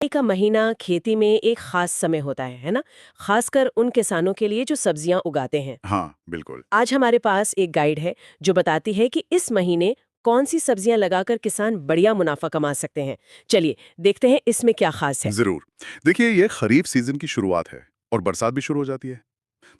मई का महीना खेती में एक खास समय होता है ना? खासकर उन किसानों के लिए जो सब्जियां उगाते हैं। हाँ, बिल्कुल। आज हमारे पास एक गाइड है जो बताती है कि इस महीने कौन सी सब्जियां लगाकर किसान बढ़िया मुनाफा कमा सकते हैं। चलिए देखते हैं इसमें क्या खास है। ज़रूर। देखिए, ये खरीफ सीज़न की शुरुआत है और बरसात भी शुरू हो जाती है।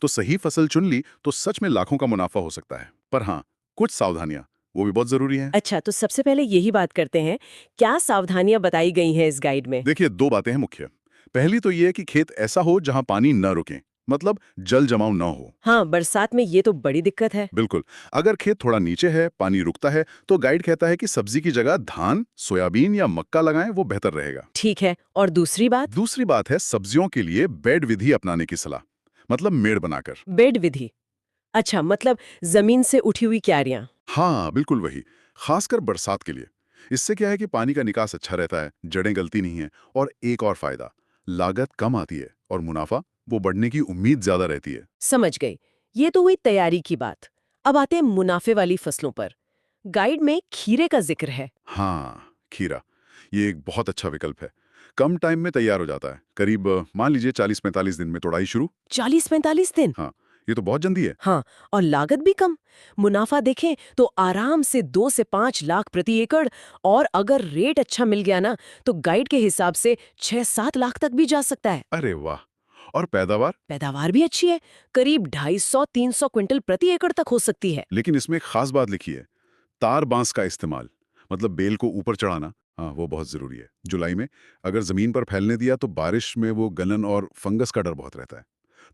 तो सही फसल चुन ली तो सच में लाखों का मुनाफा हो सकता है। पर हाँ, कुछ सावधानियाँ, वो भी बहुत ज़रूरी हैं। अच्छा, तो सबसे पहले यही बात करते हैं, क्या सावधानियां बताई गई हैं इस गाइड में? देखिए, 2 बातें हैं मुख्य। पहली तो ये है कि खेत ऐसा हो जहाँ पानी न रुके, मतलब जल जमाव न हो। हाँ, बरसात में ये तो बड़ी दिक्कत है। बिल्कुल। अगर खेत थोड़ा नीचे है, पानी रुकता है, तो गाइड कहता है कि सब्जी की जगह धान, सोयाबीन या मक्का लगाएं, वो बेहतर रहेगा। ठीक है, और दूसरी बात? दूसरी बात है सब्जियों के लिए बेड विधि अपनाने की सलाह, मतलब मेड़ बनाकर। बेड विधि। अच्छा, मतलब जमीन से उठी हुई क्यारियां। हाँ, बिल्कुल वही। खासकर बरसात के लिए। इससे क्या है कि पानी का निकास अच्छा रहता है, जड़ें गलती नहीं है और एक और फायदा, लागत कम आती है और मुनाफा वो बढ़ने की उम्मीद ज्यादा रहती है। समझ गई। ये तो हुई तैयारी की बात। अब आते हैं मुनाफे वाली फसलों पर। गाइड में खीरे का जिक्र है। हाँ, खीरा। ये एक बहुत अच्छा विकल्प है। कम टाइम में तैयार हो जाता है। करीब मान लीजिए 40-45 दिन में तोड़ाई शुरू। 40-45 दिन। हाँ, ये तो बहुत जल्दी है। हाँ, और लागत भी कम। मुनाफा देखें तो आराम से 2 से 5 लाख प्रति एकड़, और अगर रेट अच्छा मिल गया ना तो गाइड के हिसाब से 6-7 लाख तक भी जा सकता है। अरे वाह! और पैदावार? पैदावार भी अच्छी है, करीब 250-300 क्विंटल प्रति एकड़ तक हो सकती है। लेकिन इसमें एक खास बात लिखी है, तार बांस का इस्तेमाल, मतलब बेल को ऊपर चढ़ाना। हाँ, वो बहुत जरूरी है। जुलाई में अगर जमीन पर फैलने दिया तो बारिश में वो गलन और फंगस का डर बहुत रहता है।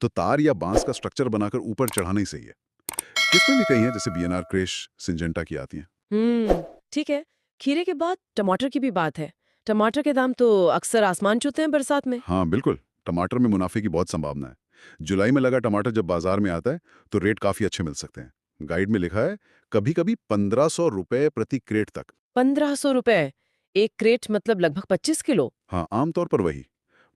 तो तार या बांस का स्ट्रक्चर बनाकर ऊपर चढ़ाना ही सही है। किस्में भी कई हैं, जैसे बीएनआर क्रेश, सिंजेंटा की आती हैं। ठीक है। खीरे के बाद टमाटर की भी बात है। टमाटर के दाम तो अक्सर आसमान छूते हैं बरसात में। हाँ, बिल्कुल। टमाटर में मुनाफे की बहुत संभावना है। जुलाई में लगा टमाटर जब बाजार में आता है तो रेट काफी अच्छे मिल सकते हैं। गाइड में लिखा है कभी कभी 1500 रुपए प्रति क्रेट तक। 1500 रुपए? एक क्रेट मतलब लगभग 25 किलो। हाँ, आमतौर पर वही।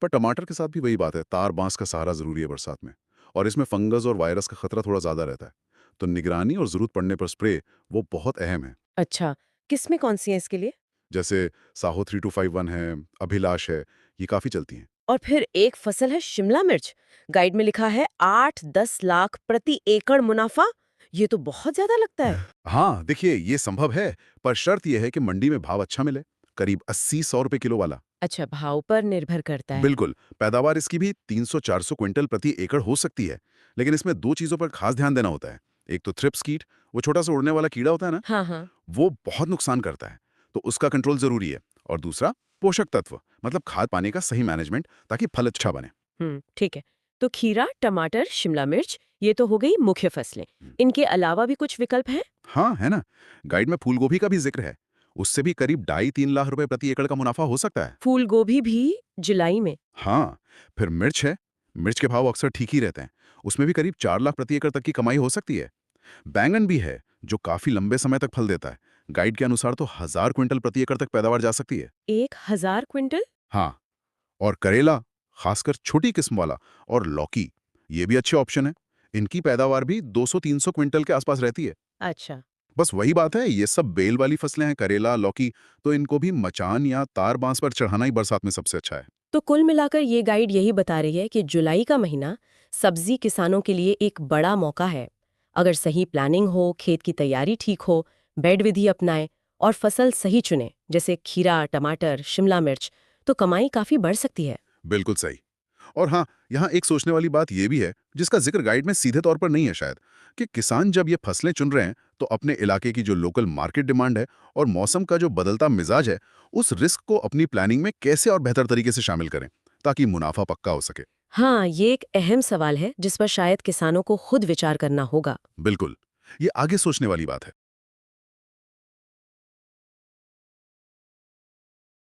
पर टमाटर के साथ भी वही बात है, तार बांस का सहारा जरूरी है बरसात में। और इसमें फंगस और वायरस का खतरा थोड़ा ज्यादा रहता है। तो निगरानी और जरूरत पड़ने पर स्प्रे वो बहुत अहम है। अच्छा, किस्में कौन सी हैं इसके लिए? जैसे साहो 3251 है, अभिलाष है, ये काफी चलती हैं। और फिर एक फसल है शिमला मिर्च। गाइड में लिखा है 8-10 लाख प्रति एकड़ मुनाफा। ये तो बहुत ज्यादा लगता है। हाँ, देखिए ये संभव है, पर शर्त यह है कि मंडी में भाव अच्छा मिले, करीब 80-100 रुपए किलो वाला। अच्छा, भाव पर निर्भर करता है। बिल्कुल। पैदावार इसकी भी 300-400 क्विंटल प्रति एकड़ हो सकती है। लेकिन इसमें 2 चीजों पर खास ध्यान देना होता है। एक तो थ्रिप्स कीट, वो छोटा सा उड़ने वाला कीड़ा होता है ना, हाँ हाँ। वो बहुत नुकसान करता है, तो उसका कंट्रोल जरूरी है। और दूसरा, पोषक तत्व, मतलब खाद पानी का सही मैनेजमेंट, ताकि फल अच्छा बने। ठीक है। तो खीरा, टमाटर, शिमला मिर्च, ये तो हो गई मुख्य फसलें। हम्म, इनके अलावा भी कुछ विकल्प हैं? हाँ, है ना। गाइड में फूल गोभी का भी जिक्र है। उससे भी करीब 2.5-3 लाख रुपए प्रति एकड़ का मुनाफा हो सकता है। फूल गोभी भी जुलाई में? हाँ, फिर मिर्च है। मिर्च के भाव अक्सर ठीक ही रहते हैं। उसमें भी करीब 4 लाख प्रति एकड़ तक की कमाई हो सकती है। बैंगन भी है, जो काफी लंबे समय तक फल देता है। गाइड के अनुसार तो 1000 क्विंटल प्रति एकड़ तक पैदावार जा सकती है। 1000 क्विंटल? हाँ, और करेला, खासकर छोटी किस्म वाला, और लौकी, ये भी अच्छे ऑप्शन है। इनकी पैदावार भी 200-300 क्विंटल के आसपास रहती है। अच्छा। बस वही बात है, ये सब बेल वाली फसलें हैं, करेला, लौकी, तो इनको भी मचान या तार बांस पर चढ़ाना ही बरसात में सबसे अच्छा है। तो कुल मिलाकर ये गाइड यही बता रही है कि जुलाई का महीना सब्जी किसानों के लिए एक बड़ा मौका है। अगर सही प्लानिंग हो, खेत की तैयारी ठीक हो, बेड विधि अपनाएं और फसल सही चुने, जैसे खीरा, टमाटर, शिमला मिर्च, तो कमाई काफी बढ़ सकती है। बिल्कुल सही। और हाँ, यहाँ एक सोचने वाली बात यह भी है, जिसका जिक्र गाइड में सीधे तौर पर नहीं है शायद, कि किसान जब ये फसलें चुन रहे हैं, तो अपने इलाके की जो लोकल मार्केट डिमांड है और मौसम का जो बदलता मिजाज है, उस रिस्क को अपनी प्लानिंग में कैसे और बेहतर तरीके से शामिल करें, ताकि मुनाफा पक्का हो सके। हाँ, ये एक अहम सवाल है जिस पर शायद किसानों को खुद विचार करना होगा। बिल्कुल। ये आगे सोचने वाली बात है।